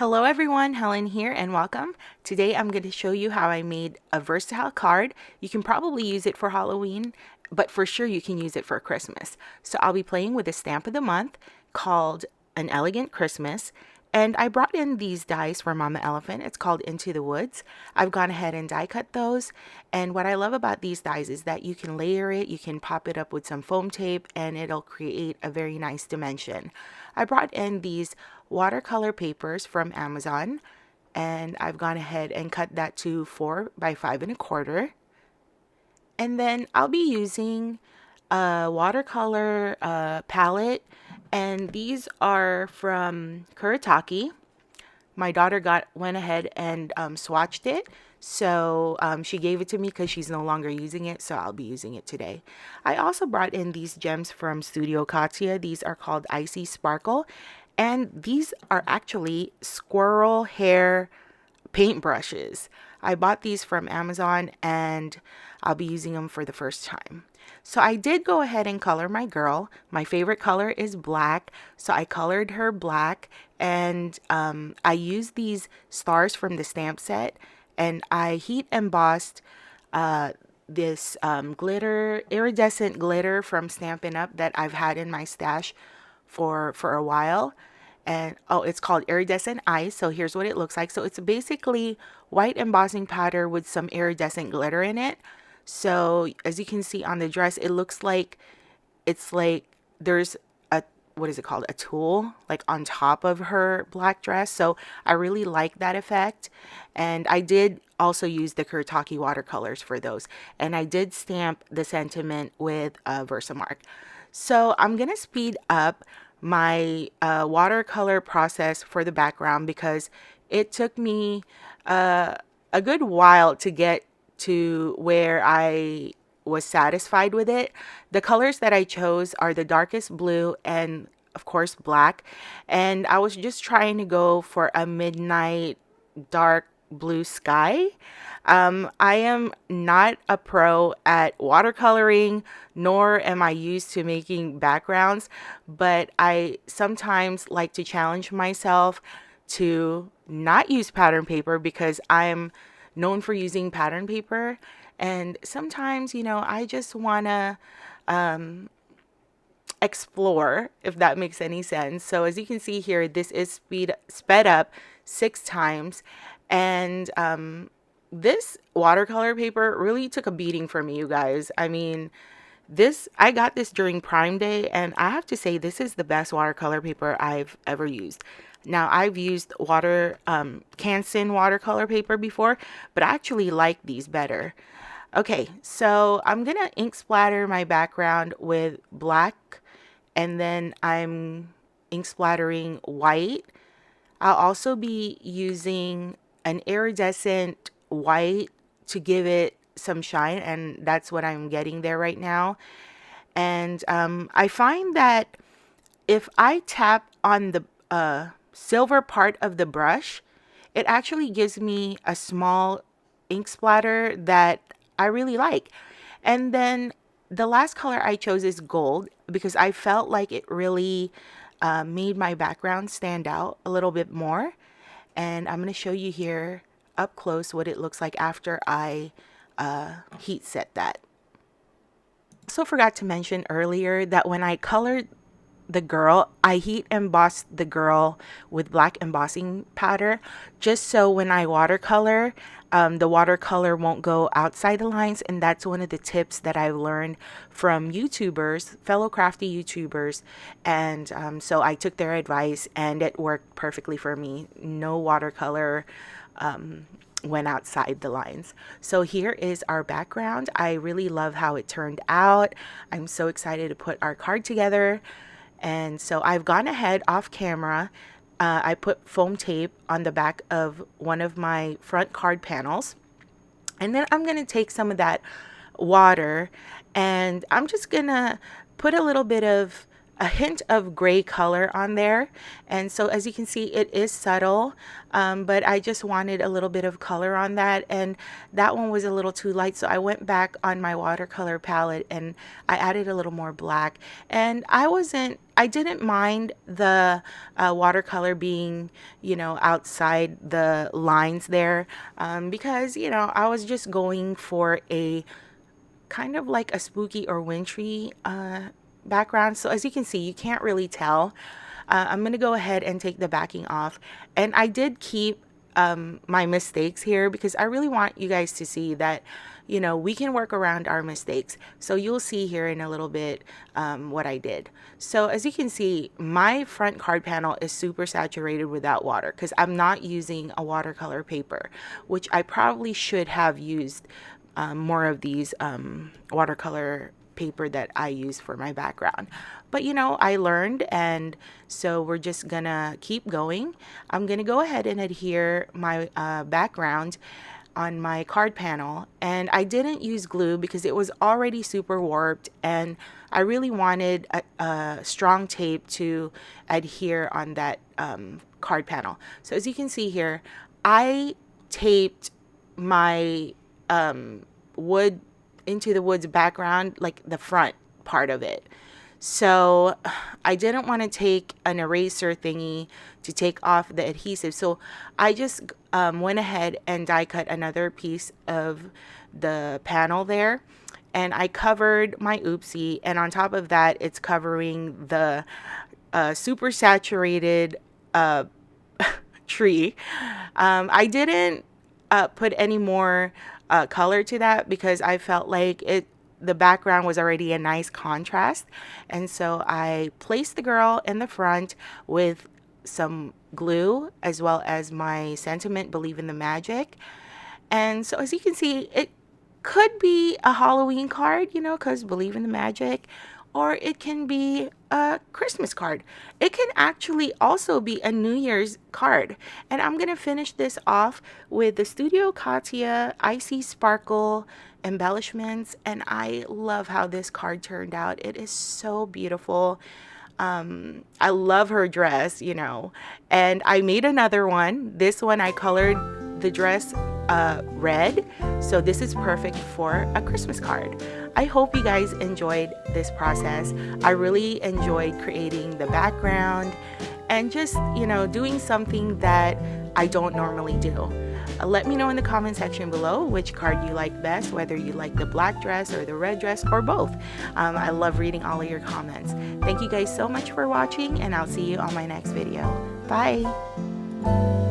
Hello everyone, Helen here and welcome. Today I'm going to show you how I made a versatile card. You can probably use it for Halloween, but for sure you can use it for Christmas. So I'll be playing with a stamp of the month called An Elegant Christmas. And I brought in these dies for Mama Elephant. It's called Into the Woods. I've gone ahead and die cut those. And what I love about these dies is that you can layer it, you can pop it up with some foam tape, and it'll create a very nice dimension. I brought in these watercolor papers from Amazon, and I've gone ahead and cut that to 4 by 5 1/4. And then I'll be using a watercolor palette, and these are from Kuretake. My daughter went ahead and swatched it, so she gave it to me because she's no longer using it, so I'll be using it today. I also brought in these gems from Studio Katya. These are called Icy Sparkle, and these are actually squirrel hair paintbrushes. I bought these from Amazon and I'll be using them for the first time. So I did go ahead and color my girl. My favorite color is black, so I colored her black, and I used these stars from the stamp set, and I heat embossed this glitter, iridescent glitter from Stampin' Up that I've had in my stash for a while. And oh, it's called Iridescent Ice. So here's what it looks like. So it's basically white embossing powder with some iridescent glitter in it. So as you can see on the dress, it looks like it's like there's a, what is it called, a tulle like on top of her black dress. So I really like that effect. And I did also use the Kuretake watercolors for those, and I did stamp the sentiment with a Versamark. So I'm gonna speed up my watercolor process for the background because it took me a good while to get to where I was satisfied with it. The colors that I chose are the darkest blue and of course black, and I was just trying to go for a midnight dark blue sky. I am not a pro at watercoloring, nor am I used to making backgrounds, but I sometimes like to challenge myself to not use pattern paper because I'm known for using pattern paper. And sometimes, I just want to explore, if that makes any sense. So as you can see here, this is sped up 6 times, and this watercolor paper really took a beating from me, you guys. I mean, I got this during Prime Day, and I have to say this is the best watercolor paper I've ever used. Now, I've used Canson watercolor paper before, but I actually like these better. Okay, so I'm gonna ink splatter my background with black, and then I'm ink splattering white. I'll also be using an iridescent white to give it some shine, and that's what I'm getting there right now. And I find that if I tap on the silver part of the brush, it actually gives me a small ink splatter that I really like. And then the last color I chose is gold because I felt like it really made my background stand out a little bit more. And I'm going to show you here up close what it looks like after I heat set that. Also forgot to mention earlier that when I colored the girl, I heat embossed the girl with black embossing powder, just so when I watercolor, the watercolor won't go outside the lines. And that's one of the tips that I've learned from YouTubers, fellow crafty YouTubers. And so I took their advice and it worked perfectly for me. No watercolor went outside the lines. So here is our background. I really love how it turned out. I'm so excited to put our card together. And so I've gone ahead off camera. I put foam tape on the back of one of my front card panels. And then I'm going to take some of that water and I'm just going to put a little bit of a hint of gray color on there, and so as you can see it is subtle, but I just wanted a little bit of color on that, and that one was a little too light, so I went back on my watercolor palette and I added a little more black. And I didn't mind the watercolor being, you know, outside the lines there, because, you know, I was just going for a kind of like a spooky or wintry background. So as you can see, you can't really tell. I'm going to go ahead and take the backing off. And I did keep my mistakes here because I really want you guys to see that, you know, we can work around our mistakes. So you'll see here in a little bit what I did. So as you can see, my front card panel is super saturated without water because I'm not using a watercolor paper, which I probably should have used more of these watercolor paper that I use for my background. But you know, I learned, and so we're just gonna keep going. I'm gonna go ahead and adhere my background on my card panel, and I didn't use glue because it was already super warped, and I really wanted a strong tape to adhere on that card panel. So as you can see here, I taped my wood into the woods background, like the front part of it. So I didn't want to take an eraser thingy to take off the adhesive, so I just went ahead and die cut another piece of the panel there, and I covered my oopsie, and on top of that it's covering the super saturated tree. I didn't put any more color to that because I felt like the background was already a nice contrast, and so I placed the girl in the front with some glue as well as my sentiment, believe in the magic. And so as you can see, it could be a Halloween card, you know, because believe in the magic, or it can be a Christmas card. It can actually also be a New Year's card. And I'm going to finish this off with the Studio Katia Icy Sparkle embellishments, and I love how this card turned out. It is so beautiful. I love her dress, you know, and I made another one. This one I colored the dress red, so this is perfect for a Christmas card. I hope you guys enjoyed this process. I really enjoyed creating the background and just, you know, doing something that I don't normally do. Let me know in the comment section below which card you like best, whether you like the black dress or the red dress or both. I love reading all of your comments. Thank you guys so much for watching, and I'll see you on my next video. Bye!